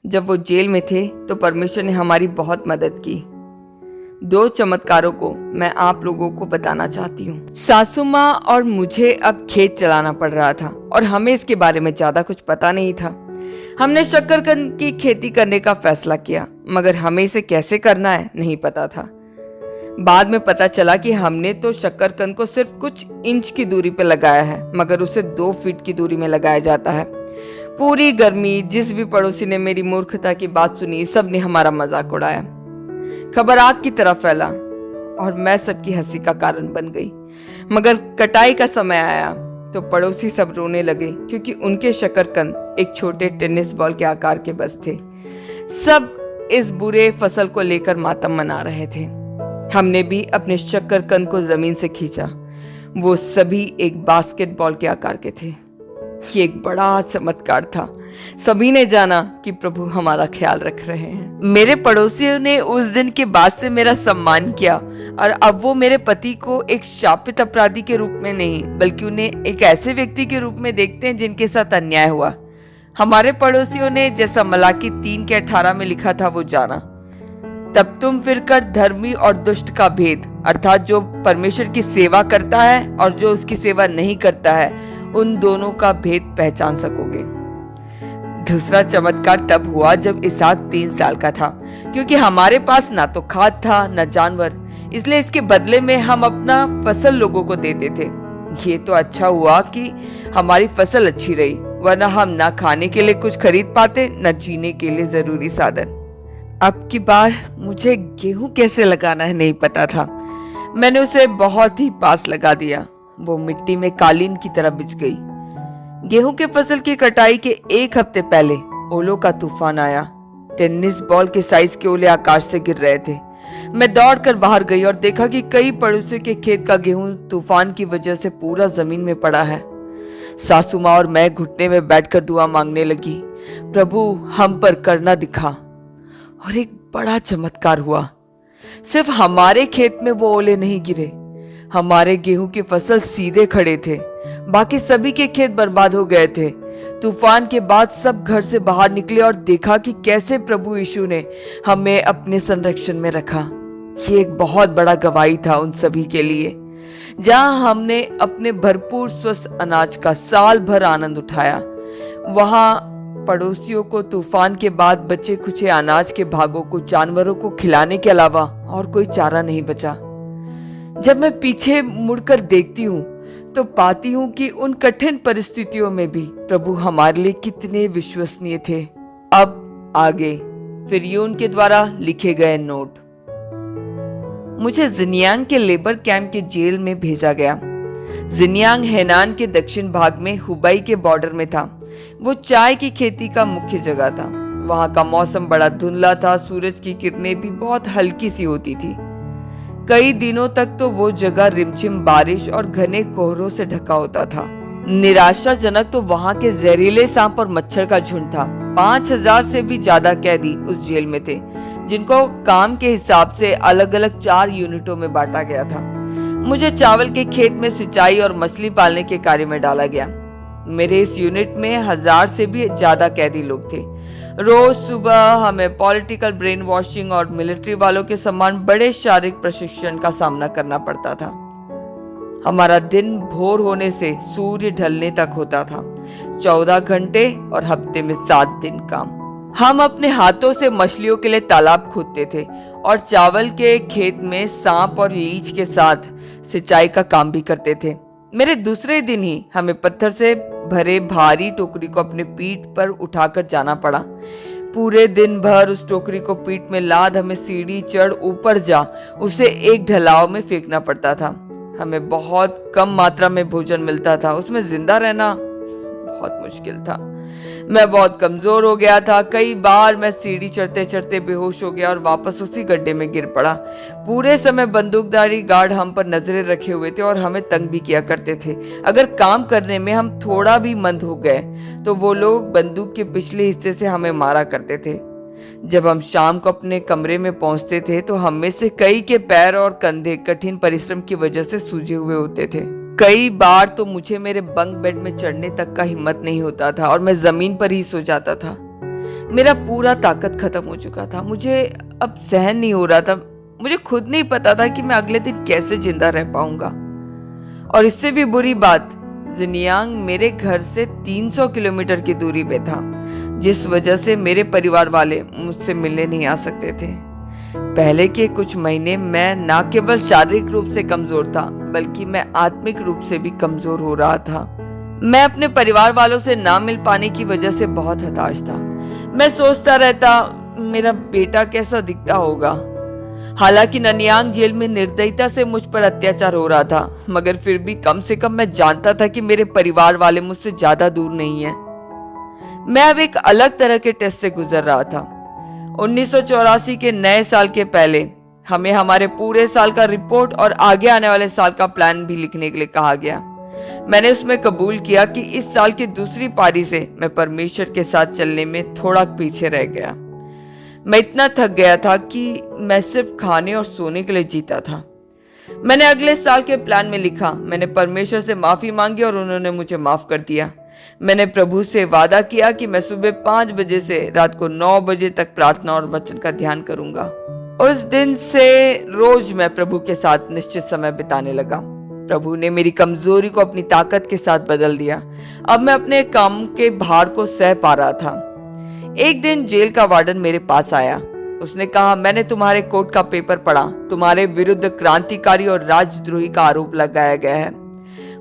जब वो जेल में थे तो परमेश्वर ने हमारी बहुत मदद की। 2 चमत्कारों को मैं आप लोगों को बताना चाहती हूँ। सासू माँ और मुझे अब खेत चलाना पड़ रहा था और हमें इसके बारे में ज्यादा कुछ पता नहीं था। हमने शकरकंद की खेती करने का फैसला किया, मगर हमें इसे कैसे करना है नहीं पता था। बाद में पता चला कि हमने तो शकरकंद को सिर्फ कुछ इंच की दूरी पर लगाया है, मगर उसे 2 फीट की दूरी में लगाया जाता है। पूरी गर्मी जिस भी पड़ोसी ने मेरी मूर्खता की बात सुनी, सब ने हमारा मजाक उड़ाया। खबर आग की तरह फैला और मैं सबकी हंसी का कारण बन गई। मगर कटाई का समय आया तो पड़ोसी सब रोने लगे, क्योंकि उनके शकरकंद एक छोटे टेनिस बॉल के आकार के बस थे। सब इस बुरे फसल को लेकर मातम मना रहे थे। हमने भी अपने शकरकंद को जमीन से खींचा। वो सभी एक बास्केटबॉल के आकार के थे। ये एक बड़ा चमत्कार था। सभी ने जाना कि प्रभु हमारा ख्याल रख रहे हैं। मेरे पड़ोसियों ने उस दिन के बाद से मेरा सम्मान किया और अब वो मेरे पति को एक शापित अपराधी के रूप में नहीं, बल्कि उन्हें एक ऐसे व्यक्ति के रूप में देखते हैं जिनके साथ अन्याय हुआ। हमारे पड़ोसियों ने जैसा मलाकी 3:18 में लिखा था वो जाना। तब तुम फिरकर धर्मी और दुष्ट का भेद, अर्थात जो परमेश्वर की सेवा करता है और जो उसकी सेवा नहीं करता है, उन दोनों का भेद पहचान सकोगे। दूसरा चमत्कार तब हुआ जब इसहाक 3 साल का था, क्योंकि हमारे पास ना तो खाद था न जानवर, इसलिए इसके बदले में हम अपना फसल लोगों को देते थे। ये तो अच्छा हुआ कि हमारी फसल अच्छी रही, वरना हम ना खाने के लिए कुछ खरीद पाते न जीने के लिए जरूरी साधन। अब की बार मुझे गेहूं कैसे लगाना है नहीं पता था। मैंने उसे बहुत ही पास लगा दिया। वो मिट्टी में कालीन की तरह बिछ गई। गेहूं के फसल की कटाई के 1 हफ्ते पहले ओलों का तूफान आया। टेनिस बॉल के साइज के ओले आकाश से गिर रहे थे। मैं दौड़कर बाहर गई और देखा कि कई पड़ोसियों के खेत का गेहूं तूफान की वजह से पूरा जमीन में पड़ा है। सासू माँ और मैं घुटने में बैठकर दुआ मांगने लगी, प्रभु हम पर करना दिखा। और एक बड़ा चमत्कार हुआ। सिर्फ हमारे खेत में वो ओले नहीं गिरे, हमारे गेहूं की फसल सीधे खड़े थे। बाकी सभी के खेत बर्बाद हो गए थे। तूफान के बाद सब घर से बाहर निकले और देखा कि कैसे प्रभु यीशु ने हमें अपने संरक्षण में रखा। ये एक बहुत बड़ा गवाही था उन सभी के लिए। जहां हमने अपने भरपूर स्वस्थ अनाज का साल भर आनंद उठाया, वहां पड़ोसियों को तूफान के बाद बचे खुचे अनाज के भागों को जानवरों को खिलाने के अलावा और कोई चारा नहीं बचा। जब मैं पीछे मुड़कर देखती हूँ तो पाती हूँ कि उन कठिन परिस्थितियों में भी प्रभु हमारे लिए कितने विश्वसनीय थे। अब आगे फिरयून के द्वारा लिखे गए नोट। मुझे जिनियांग के लेबर कैंप के जेल में भेजा गया। जिनियांग हेनान के दक्षिण भाग में हुबई के बॉर्डर में था। वो चाय की खेती का मुख्य जगह था। वहां का मौसम बड़ा धुंधला था। सूरज की किरणें भी बहुत हल्की सी होती थी। कई दिनों तक तो वो जगह रिमझिम बारिश और घने कोहरों से ढका होता था। निराशाजनक तो वहां के जहरीले सांप और मच्छर का झुंड था। 5000 से भी ज्यादा कैदी उस जेल में थे, जिनको काम के हिसाब से अलग अलग 4 यूनिटों में बांटा गया था। मुझे चावल के खेत में सिंचाई और मछली पालने के कार्य में डाला गया। मेरे इस यूनिट में 1000 से भी ज्यादा कैदी लोग थे। रोज सुबह हमें पॉलिटिकल ब्रेन वॉशिंग और मिलिट्री वालों के समान बड़े शारीरिक प्रशिक्षण का सामना करना पड़ता था। हमारा दिन भोर होने से सूर्य ढलने तक होता था। 14 घंटे और हफ्ते में 7 दिन काम। हम अपने हाथों से मछलियों के लिए तालाब खोदते थे और चावल के खेत में सांप और लीच के साथ सिंचाई का काम भी करते थे। मेरे दूसरे दिन ही हमें पत्थर से भरे भारी टोकरी को अपने पीठ पर उठाकर जाना पड़ा। पूरे दिन भर उस टोकरी को पीठ में लाद हमें सीढ़ी चढ़ ऊपर जा उसे एक ढलाव में फेंकना पड़ता था। हमें बहुत कम मात्रा में भोजन मिलता था। उसमें जिंदा रहना बहुत मुश्किल था। मैं बहुत कमजोर हो गया था। कई बार मैं सीढ़ी चढ़ते चढ़ते बेहोश हो गया और वापस उसी गड्ढे में गिर पड़ा। पूरे समय बंदूकधारी गार्ड हम पर नजरें रखे हुए थे और हमें तंग भी किया करते थे। अगर काम करने में हम थोड़ा भी मंद हो गए तो वो लोग बंदूक के पिछले हिस्से से हमें मारा करते थे। जब हम शाम को अपने कमरे में पहुंचते थे तो हम में से कई के पैर और कंधे कठिन परिश्रम की वजह से सूजे हुए होते थे। कई बार तो मुझे मेरे बंक बेड में चढ़ने तक का हिम्मत नहीं होता था और मैं जमीन पर ही सो जाता था। मेरा पूरा ताकत खत्म हो चुका था। मुझे अब सहन नहीं हो रहा था। मुझे खुद नहीं पता था कि मैं अगले दिन कैसे जिंदा रह पाऊंगा। और इससे भी बुरी बात, जिनयांग मेरे घर से 300 किलोमीटर की दूरी पे था, जिस वजह से मेरे परिवार वाले मुझसे मिलने नहीं आ सकते थे। पहले के कुछ महीने मैं न केवल शारीरिक रूप से कमजोर था, बल्कि मैं आत्मिक रूप से भी कमजोर हो रहा था। मैं अपने परिवार वालों से ना मिल पाने की वजह से बहुत हताश था। मैं सोचता रहता, मेरा बेटा कैसा दिखता होगा। हालांकि ननियांग जेल में निर्दयता से मुझ पर अत्याचार हो रहा था, मगर फिर भी कम से कम मैं जानता था कि मेरे परिवार वाले मुझसे ज्यादा दूर नहीं हैं। मैं अब एक अलग तरह के टेस्ट से गुजर रहा था। 1984 के नए साल के पहले हमें हमारे पूरे साल का रिपोर्ट और आगे आने वाले साल का प्लान भी लिखने के लिए कहा गया। मैंने उसमें कबूल किया कि इस साल की दूसरी पारी से मैं परमेश्वर के साथ चलने में थोड़ा पीछे रह गया। मैं इतना थक गया था कि मैं सिर्फ खाने और सोने के लिए जीता था। मैंने अगले साल के प्लान में लिखा, मैंने परमेश्वर से माफी मांगी और उन्होंने मुझे माफ कर दिया। मैंने प्रभु से वादा किया कि मैं सुबह 5 बजे से रात को 9 बजे तक प्रार्थना और वचन का ध्यान करूंगा। उस दिन से रोज मैं प्रभु के साथ निश्चित समय बिताने लगा। प्रभु ने मेरी कमजोरी को अपनी ताकत के साथ बदल दिया। अब मैं अपने काम के भार को सह पा रहा था। एक दिन जेल का वार्डन मेरे पास आया। उसने कहा, मैंने तुम्हारे कोर्ट का पेपर पढ़ा। तुम्हारे विरुद्ध क्रांतिकारी और राजद्रोही का आरोप लगाया गया है।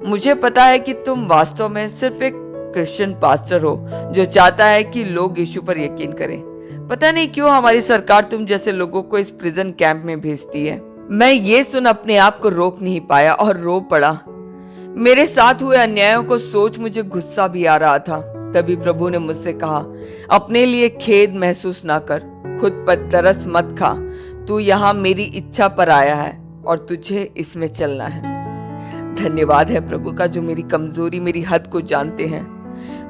मुझे पता है कि तुम वास्तव में सिर्फ एक क्रिश्चियन पास्टर हो जो चाहता है कि लोग यीशु पर यकीन करें। पता नहीं क्यों हमारी सरकार तुम जैसे लोगों को इस प्रिजन कैंप में भेजती है। मैं ये सुन अपने आप को रोक नहीं पाया और रो पड़ा। मेरे साथ हुए अन्यायों को सोच मुझे गुस्सा भी आ रहा था। तभी प्रभु ने मुझसे कहा, अपने लिए खेद महसूस ना कर, खुद पर तरस मत खा। तू यहाँ मेरी इच्छा पर आया है और तुझे इसमें चलना है। धन्यवाद है प्रभु का जो मेरी कमजोरी, मेरी हद को जानते हैं।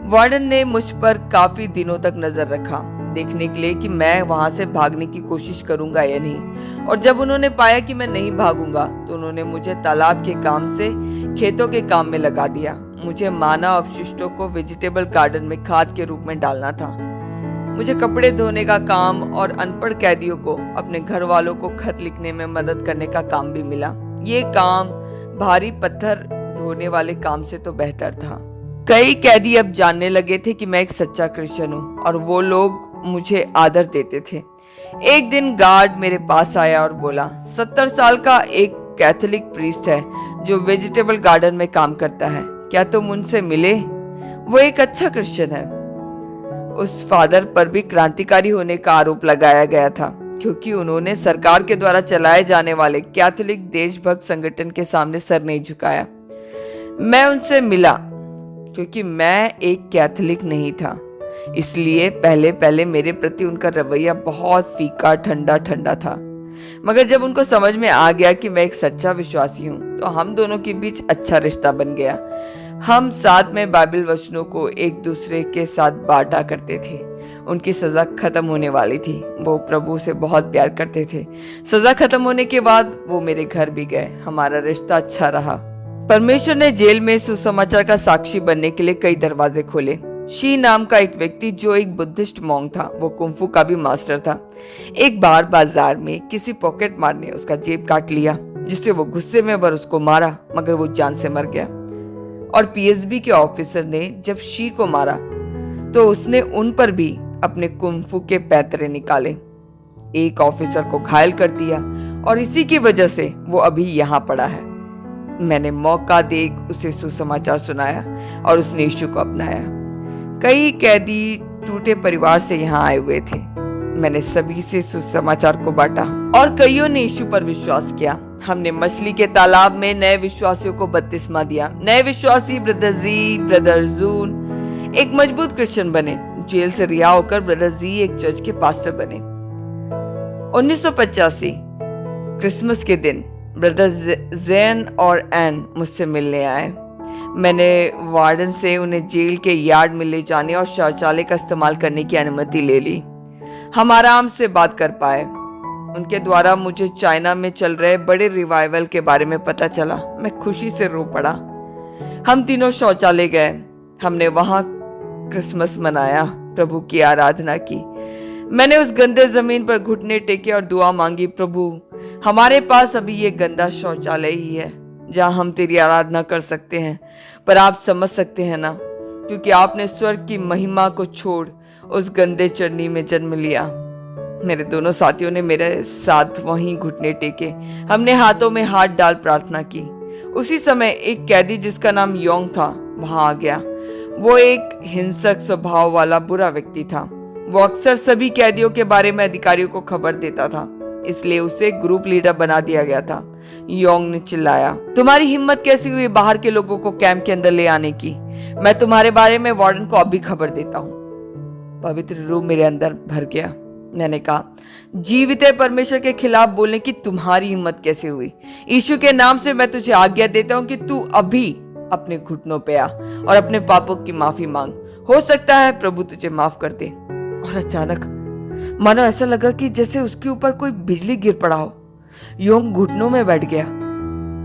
वार्डन ने मुझ पर काफी दिनों तक नजर रखा, देखने के लिए कि मैं वहां से भागने की कोशिश करूंगा या नहीं। और जब उन्होंने पाया कि मैं नहीं भागूंगा तो उन्होंने मुझे तालाब के काम से खेतों के काम में लगा दिया। मुझे मानव अवशिष्टों को वेजिटेबल गार्डन में खाद के रूप में डालना था। मुझे कपड़े धोने का काम और अनपढ़ कैदियों को अपने घर वालों को खत लिखने में मदद करने का काम भी मिला। ये काम भारी पत्थर ढोने वाले काम से तो बेहतर था। कई कैदी अब जानने लगे थे कि मैं एक सच्चा क्रिश्चियन हूँ और वो लोग मुझे आदर देते थे। एक दिन गार्ड मेरे पास आया और बोला, 70 साल का एक कैथोलिक प्रीस्ट है जो वेजिटेबल गार्डन में काम करता है, क्या तुम उनसे मिले? वो एक अच्छा क्रिश्चियन है। उस फादर पर भी क्रांतिकारी होने का आरोप लगाया गया था क्योंकि उन्होंने सरकार के द्वारा चलाए जाने वाले कैथोलिक देशभक्त संगठन के सामने सर नहीं झुकाया। मैं उनसे मिला क्योंकि मैं एक कैथोलिक नहीं था, इसलिए पहले पहले मेरे प्रति उनका रवैया बहुत फीका ठंडा ठंडा था। मगर जब उनको समझ में आ गया कि मैं एक सच्चा विश्वासी हूँ तो हम दोनों के बीच अच्छा रिश्ता बन गया। हम साथ में बाइबल वचनों को एक दूसरे के साथ बांटा करते थे। उनकी सजा खत्म होने वाली थी। वो प्रभु से बहुत प्यार करते थे। सजा खत्म होने के बाद वो मेरे घर भी गए। हमारा रिश्ता अच्छा रहा। परमेश्वर ने जेल में सुसमाचार का साक्षी बनने के लिए कई दरवाजे खोले। शी नाम का एक व्यक्ति जो एक बुद्धिस्ट मॉन्क था, वो कुंफू का भी मास्टर था। एक बार बाजार में किसी पॉकेट मार ने उसका जेब काट लिया, जिससे वो गुस्से में बर उसको मारा, मगर वो जान से मर गया। और पीएसबी के ऑफिसर ने जब शी को मारा तो उसने उन पर भी अपने कुंफू के पैतरे निकाले, एक ऑफिसर को घायल कर दिया और इसी की वजह से वो अभी यहाँ पड़ा है। मैंने मौका देख उसे सुसमाचार सुनाया और उसने यीशु को अपनाया। कई कैदी टूटे परिवार से यहाँ आए हुए थे। मैंने सभी से सुसमाचार को बांटा और कईयों ने यीशु पर विश्वास किया। हमने मछली के तालाब में नए विश्वासियों को बपतिस्मा दिया। नए विश्वासी ब्रदर जी, ब्रदर जून एक मजबूत क्रिश्चियन बने। जेल से रिहा होकर ब्रदर जी एक चर्च के पास्टर बने। 1985 क्रिसमस के दिन ब्रदर जैन और एन मुझसे मिलने आए। मैंने वार्डन से उन्हें जेल के यार्ड में ले जाने और शौचालय का इस्तेमाल करने की अनुमति ले ली। हम आराम से बात कर पाए। उनके द्वारा मुझे चाइना में चल रहे बड़े रिवाइवल के बारे में पता चला। मैं खुशी से रो पड़ा। हम तीनों शौचालय गए। हमने वहां क्रिसमस मनाया। प्रभु की आराधना की। मैंने उस गंदे जमीन पर घुटने टेके और दुआ मांगी, प्रभु हमारे पास अभी ये गंदा शौचालय ही है जहां हम तेरी आराधना कर सकते हैं, पर आप समझ सकते हैं ना, क्योंकि आपने स्वर्ग की महिमा को छोड़ उस गंदे चरनी में जन्म लिया। मेरे दोनों साथियों ने मेरे साथ वहीं घुटने टेके, हमने हाथों में हाथ डाल प्रार्थना की। उसी समय एक कैदी जिसका नाम योंग था वहां आ गया। वो एक हिंसक स्वभाव वाला बुरा व्यक्ति था। वो अक्सर सभी कैदियों के बारे में अधिकारियों को खबर देता था, इसलिए उसे ग्रुप लीडर बना दिया गया था। योंग ने चिल्लाया, तुम्हारी हिम्मत कैसी हुई बाहर के लोगों को कैंप के अंदर ले आने की? मैं तुम्हारे बारे में वार्डन को अभी खबर देता हूँ। पवित्र रूह मेरे अंदर भर गया। मैंने कहा, जीवित परमेश्वर के खिलाफ बोलने की तुम्हारी हिम्मत कैसे हुई? यीशु के नाम से मैं तुझे आज्ञा देता हूँ कि तू अभी अपने घुटनों पे आ और अपने पापों की माफी मांग। हो सकता है प्रभु तुझे माफ कर दे। और अचानक मानो ऐसा लगा कि जैसे उसके ऊपर कोई बिजली गिर पड़ा हो। योंग घुटनों में बैठ गया।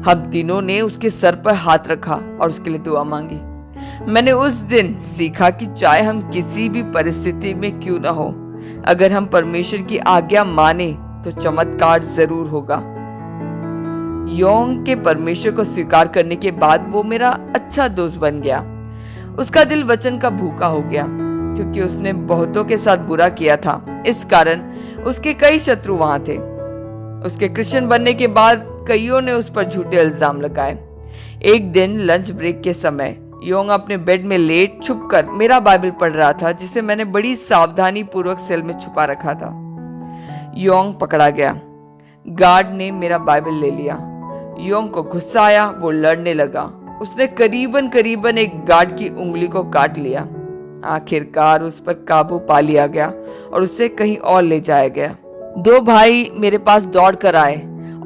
हम तीनों ने उसके सर पर हाथ रखा और उसके लिए दुआ मांगी। मैंने उस दिन सीखा कि चाहे हम किसी भी परिस्थिति में क्यों ना हो, अगर हम परमेश्वर की आज्ञा माने तो चमत्कार जरूर होगा। योंग के परमेश्वर को स्वीकार करने के बाद वो मेरा अच्छा दोस्त बन गया। उसका दिल वचन का भूखा हो गया, क्योंकि उसने बहुतों के साथ बुरा किया था। इस कारण उसके कई शत्रु वहां थे। उसके क्रिश्चियन बनने के बाद कईयों ने उस पर झूठे इल्जाम लगाए। एक दिन लंच ब्रेक के समय योंग अपने बेड में लेट छुपकर मेरा बाइबल पढ़ रहा था, जिसे मैंने बड़ी सावधानी पूर्वक सेल में छुपा रखा था। योंग पकड़ा गया। गार्ड ने मेरा बाइबल ले लिया। योंग को गुस्सा आया, वो लड़ने लगा। उसने करीबन एक गार्ड की उंगली को काट लिया। आखिरकार उस पर काबू पा लिया गया और उसे कहीं और ले जाया गया। दो भाई मेरे पास दौड़ कर आए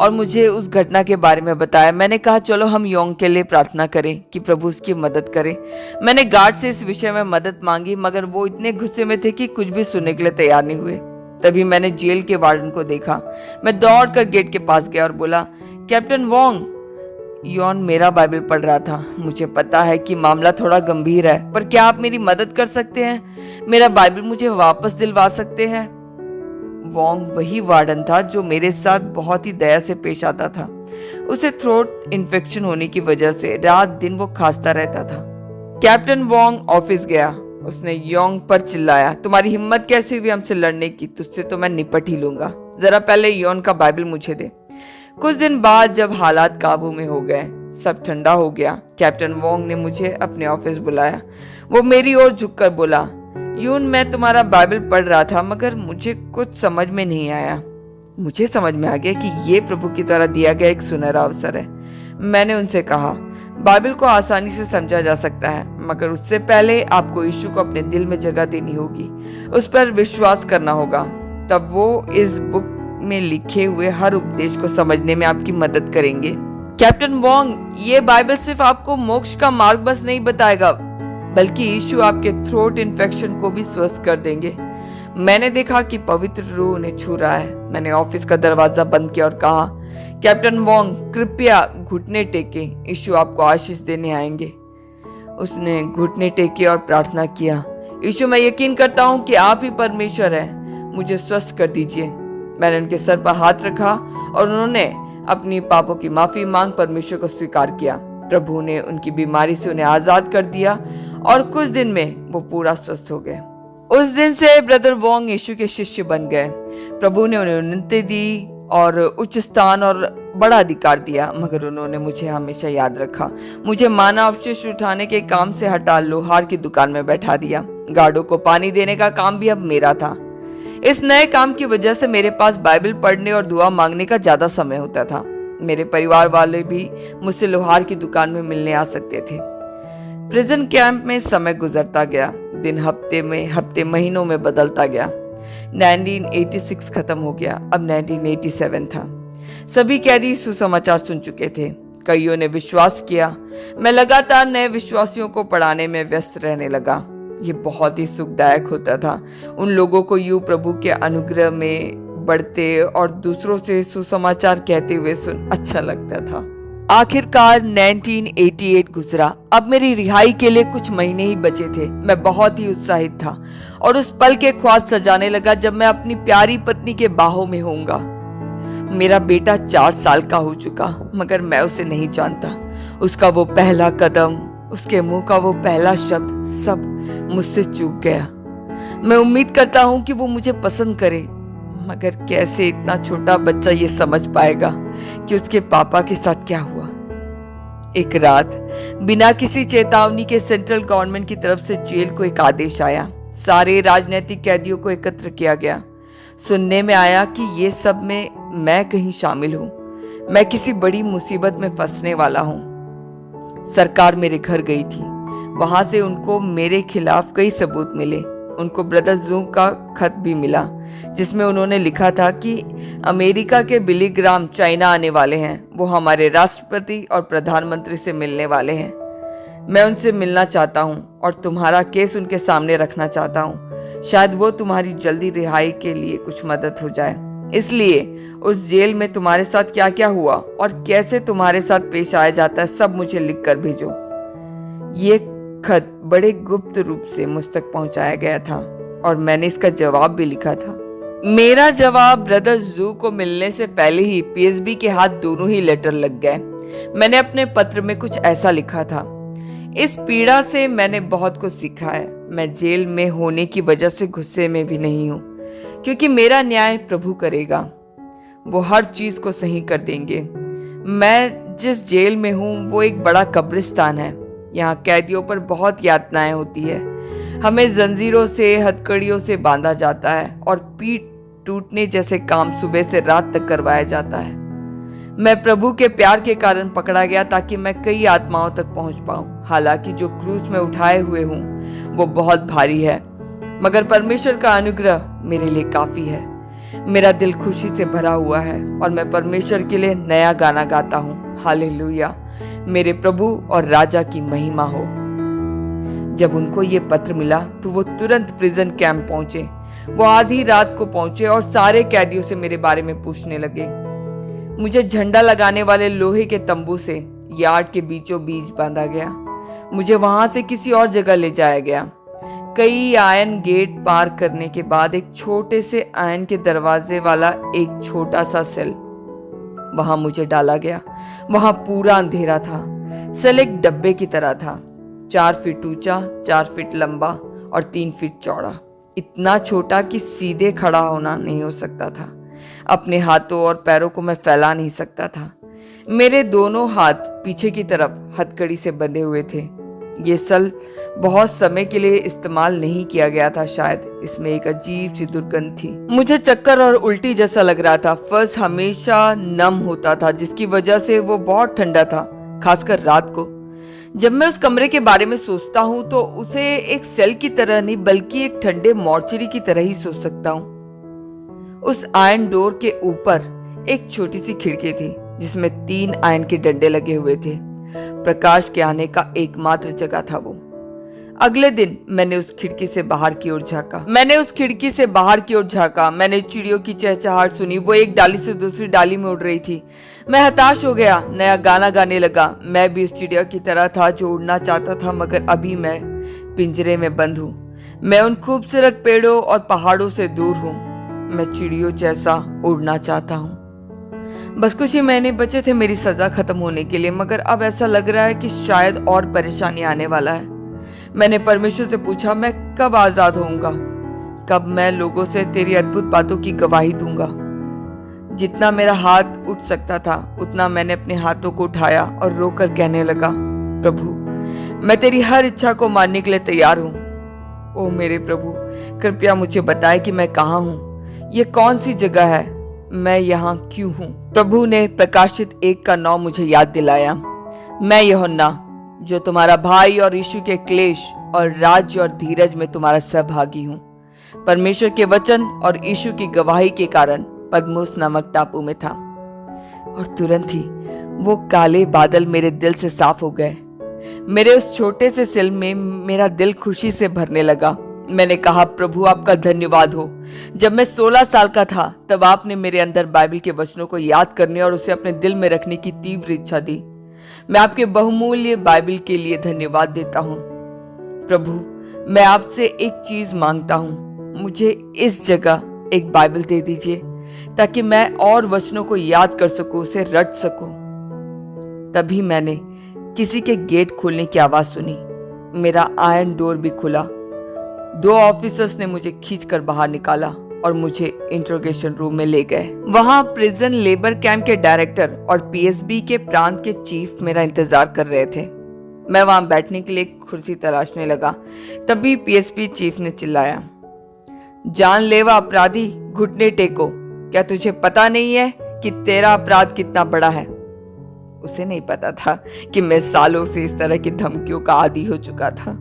और मुझे उस घटना के बारे में बताया। मैंने कहा, चलो हम योंग के लिए प्रार्थना करें कि प्रभु उसकी मदद करे। मैंने गार्ड से इस विषय में मदद मांगी, मगर वो इतने गुस्से में थे कि कुछ भी सुनने के लिए तैयार नहीं हुए। तभी मैंने जेल के वार्डन को देखा। मैं दौड़कर गेट के पास गया और बोला, कैप्टन वोंग। योन मेरा बाइबल पढ़ रहा था। मुझे पता है कि मामला थोड़ा गंभीर है, पर क्या आप मेरी मदद कर सकते हैं? मेरा बाइबल मुझे वापस दिलवा सकते हैं? वोंग वही वार्डन था जो मेरे साथ बहुत ही दया से पेश आता था। उसे थ्रोट इन्फेक्शन होने की वजह से रात दिन वो खांसता रहता था। कैप्टन वोंग ऑफिस गया। उसने योंग पर चिल्लाया, तुम्हारी हिम्मत कैसे हुई हमसे लड़ने की? तुझसे तो मैं निपट ही लूंगा। जरा पहले योन का बाइबल मुझे दे। कुछ दिन बाद जब हालात काबू में हो गए, सब ठंडा हो गया, कैप्टन वोंग ने मुझे अपने ऑफिस बुलाया। वो मेरी ओर झुककर बोला, यून, मैं तुम्हारा बाइबल पढ़ रहा था, मगर मुझे कुछ समझ में नहीं आया। मुझे समझ में आ गया कि ये प्रभु की द्वारा दिया गया एक सुनहरा अवसर है। मैंने उनसे कहा, बाइबल को आसानी से समझा जा सकता है, मगर उससे पहले आपको यीशु को अपने दिल में जगह देनी होगी, उस पर विश्वास करना होगा। तब वो इस बुक में लिखे हुए हर उपदेश को समझने में आपकी मदद करेंगे। कैप्टन वोंग, ये बाइबल सिर्फ आपको मोक्ष का मार्ग बस नहीं बताएगा, बल्कि यीशु आपके थ्रोट इन्फेक्शन को भी स्वस्थ कर देंगे। मैंने देखा कि पवित्र रूह उन्हें छू रहा है। मैंने ऑफिस का दरवाजा बंद किया और कहा, कैप्टन वोंग, कृपया घुटने टेके, यीशु आपको आशीष देने आएंगे। उसने घुटने टेके और प्रार्थना किया, यीशु, मैं यकीन करता हूँ कि आप ही परमेश्वर हैं, मुझे स्वस्थ कर दीजिए। मैंने उनके सर पर हाथ रखा और उन्होंने अपनी पापों की माफी मांग परमेश्वर को स्वीकार किया। प्रभु ने उनकी बीमारी से उन्हें आजाद कर दिया और कुछ दिन में वो पूरा स्वस्थ हो गए। उस दिन से ब्रदर वोंग यीशु के शिष्य बन गए। प्रभु ने उन्हें उन्नति दी और उच्च स्थान और बड़ा अधिकार दिया, मगर उन्होंने मुझे हमेशा याद रखा। मुझे मानव अवशेष उठाने के काम से हटा लोहार की दुकान में बैठा दिया। गार्डों को पानी देने का काम भी अब मेरा था। इस नए काम की वजह से मेरे पास बाइबल पढ़ने और दुआ मांगने का ज्यादा समय होता था। मेरे परिवार वाले भी मुझसे लोहार की दुकान में मिलने आ सकते थे। प्रिजन कैंप में समय गुजरता गया। दिन हफ्ते महीनों में बदलता गया। 1986 खत्म हो गया। अब 1987 था। सभी कैदी सुसमाचार सुन चुके थे। कईयों ने विश्वास किया। मैं लगातार नए विश्वासियों को पढ़ाने में व्यस्त रहने लगा। ये बहुत ही सुखदायक होता था। उन लोगों को यूं प्रभु के अनुग्रह में बढ़ते और दूसरों से सुसमाचार कहते हुए सुन अच्छा लगता था। आखिरकार 1988 गुजरा। अब मेरी रिहाई के लिए कुछ महीने ही बचे थे। मैं बहुत ही उत्साहित था और उस पल के ख्वाब सजाने लगा जब मैं अपनी प्यारी पत्नी के बाहों में होऊंगा। मेरा बेटा 4 साल का हो चुका, मगर मैं उसे नहीं जानता। उसका वो पहला कदम, उसके मुंह का वो पहला शब्द, सब मुझसे चूक गया। मैं उम्मीद करता हूं कि वो मुझे पसंद करे, मगर कैसे इतना छोटा बच्चा ये समझ पाएगा कि उसके पापा के साथ क्या हुआ। एक रात बिना किसी चेतावनी के सेंट्रल गवर्नमेंट की तरफ से जेल को एक आदेश आया। सारे राजनीतिक कैदियों को एकत्र किया गया। सुनने में आया कि ये सब में मैं कहीं शामिल हूं। मैं किसी बड़ी मुसीबत में फंसने वाला हूं। सरकार मेरे घर गई थी। वहां से उनको मेरे खिलाफ कई सबूत मिले। उनको ब्रदर जू का खत भी मिला जिसमें उन्होंने लिखा था कि अमेरिका के बिली ग्राम चाइना आने वाले हैं। वो हमारे राष्ट्रपति और प्रधानमंत्री से मिलने वाले हैं। मैं उनसे मिलना चाहता हूं और तुम्हारा केस उनके सामने रखना चाहता हूं। शायद वो तुम्हारी जल्दी रिहाई के लिए कुछ मदद हो जाए। इसलिए उस जेल में तुम्हारे साथ क्या क्या हुआ और कैसे तुम्हारे साथ पेश आया जाता है, सब मुझे लिख कर भेजो। ये खत बड़े गुप्त रूप से मुझ तक पहुंचाया गया था और मैंने इसका जवाब भी लिखा था। मेरा जवाब ब्रदर जू को मिलने से पहले ही पीएसबी के हाथ दोनों ही लेटर लग गए। मैंने अपने पत्र में कुछ ऐसा लिखा था। इस पीड़ा से मैंने बहुत कुछ सीखा है। मैं जेल में होने की वजह से गुस्से में भी नहीं हूँ, क्योंकि मेरा न्याय प्रभु करेगा। वो हर चीज को सही कर देंगे। मैं जिस जेल में हूँ वो एक बड़ा कब्रिस्तान है। यहाँ कैदियों पर बहुत यातनाएं होती है। हमें जंजीरों से, हथकड़ियों से बांधा जाता है और पीठ टूटने जैसे काम सुबह से रात तक करवाया जाता है। मैं प्रभु के प्यार के कारण पकड़ा गया ताकि मैं कई आत्माओं तक पहुंच पाऊं। हालांकि जो क्रूस में उठाए हुए हूं वो बहुत भारी है, मगर परमेश्वर का अनुग्रह मेरे लिए काफी है। मेरा दिल खुशी से भरा हुआ है और मैं परमेश्वर के लिए नया गाना गाता हूँ। हालेलुया, मेरे प्रभु और राजा की महिमा हो। जब उनको ये पत्र मिला तो वो तुरंत प्रिजन कैंप पहुंचे। वो आधी रात को पहुंचे और सारे कैदियों से मेरे बारे में पूछने लगे। मुझे झंडा लगाने वाले लोहे के तंबू से यार्ड के बीचों बीच बांधा गया। मुझे वहां से किसी और जगह ले जाया गया। कई आयन गेट पार करने के बाद एक छोटे से आयन के दरवाजे वाला एक छोटा सा सेल, वहां मुझे डाला गया। वहां पूरा अंधेरा था। सेल एक डब्बे की तरह था, 4 फीट ऊंचा, 4 फीट लंबा और 3 फीट चौड़ा। इतना छोटा कि सीधे खड़ा होना नहीं हो सकता था। अपने हाथों और पैरों को मैं फैला नहीं सकता था। मेरे दोनों हाथ पीछे की तरफ हथकड़ी से बंधे हुए थे। ये सेल बहुत समय के लिए इस्तेमाल नहीं किया गया था। शायद इसमें एक अजीब सी दुर्गंध थी। मुझे चक्कर और उल्टी जैसा लग रहा था। फर्श हमेशा नम होता था, जिसकी वजह से वो बहुत ठंडा था, खासकर रात को। जब मैं उस कमरे के बारे में सोचता हूँ तो उसे एक सेल की तरह नहीं बल्कि एक ठंडे मॉर्चरी की तरह ही सोच सकता हूँ। उस आयरन डोर के ऊपर एक छोटी सी खिड़की थी जिसमें 3 आयरन के डंडे लगे हुए थे। प्रकाश के आने का एकमात्र जगह था वो। अगले दिन मैंने उस खिड़की से बाहर की ओर झांका। मैंने चिड़ियों की चहचहाहट सुनी। वो एक डाली से दूसरी डाली में उड़ रही थी। मैं हताश हो गया, नया गाना गाने लगा। मैं भी उस चिड़िया की तरह था जो उड़ना चाहता था, मगर अभी मैं पिंजरे में बंद हूँ। मैं उन खूबसूरत पेड़ों और पहाड़ों से दूर हूँ। मैं चिड़ियों जैसा उड़ना चाहता हूँ। बस कुछ ही महीने बचे थे मेरी सजा खत्म होने के लिए, मगर अब ऐसा लग रहा है कि शायद और परेशानी आने वाला है। मैंने परमेश्वर से पूछा, मैं कब आजाद होऊंगा? कब मैं लोगों से तेरी अद्भुत बातों की गवाही दूंगा? जितना मेरा हाथ उठ सकता था उतना मैंने अपने हाथों को उठाया और रोकर कहने लगा, प्रभु, मैं तेरी हर इच्छा को मानने के लिए तैयार हूँ। ओ मेरे प्रभु, कृपया मुझे बताए कि मैं कहाँ हूँ। ये कौन सी जगह है? मैं यहाँ क्यों हूँ? प्रभु ने प्रकाशित 1 का 9 मुझे याद दिलाया। मैं यूहन्ना, जो तुम्हारा भाई और यीशु के क्लेश और राज्य और धीरज में तुम्हारा सहभागी हूँ, परमेश्वर के वचन और यीशु की गवाही के कारण पद्मोस नामक टापू में था। और तुरंत ही वो काले बादल मेरे दिल से साफ हो गए। मेरे उस छोटे से सेल में मेरा दिल खुशी से भरने लगा। मैंने कहा, प्रभु आपका धन्यवाद हो। जब मैं 16 साल का था तब आपने मेरे अंदर बाइबल के वचनों को याद करने और उसे अपने दिल में रखने की तीव्र इच्छा दी। मैं आपके बहुमूल्य बाइबल के लिए धन्यवाद देता हूँ। प्रभु, मैं आपसे एक चीज मांगता हूँ, मुझे इस जगह एक बाइबल दे दीजिए ताकि मैं और वचनों को याद कर सकूं, उसे रट सकूं। तभी मैंने किसी के गेट खोलने की आवाज सुनी। मेरा आयरन डोर भी खुला। 2 ऑफिसर्स ने मुझे खींचकर बाहर निकाला और मुझे इंट्रोगेशन रूम में ले गए। वहां प्रिजन लेबर कैंप के डायरेक्टर और पीएसबी के प्रांत के चीफ मेरा इंतजार कर रहे थे। मैं वहां बैठने के लिए एक कुर्सी तलाशने लगा। तभी पीएसबी चीफ ने चिल्लाया, जानलेवा अपराधी, घुटने टेको। क्या तुझे पता नहीं है कि तेरा अपराध कितना बड़ा है? उसे नहीं पता था कि मैं सालों से इस तरह की धमकियों का आदी हो चुका था।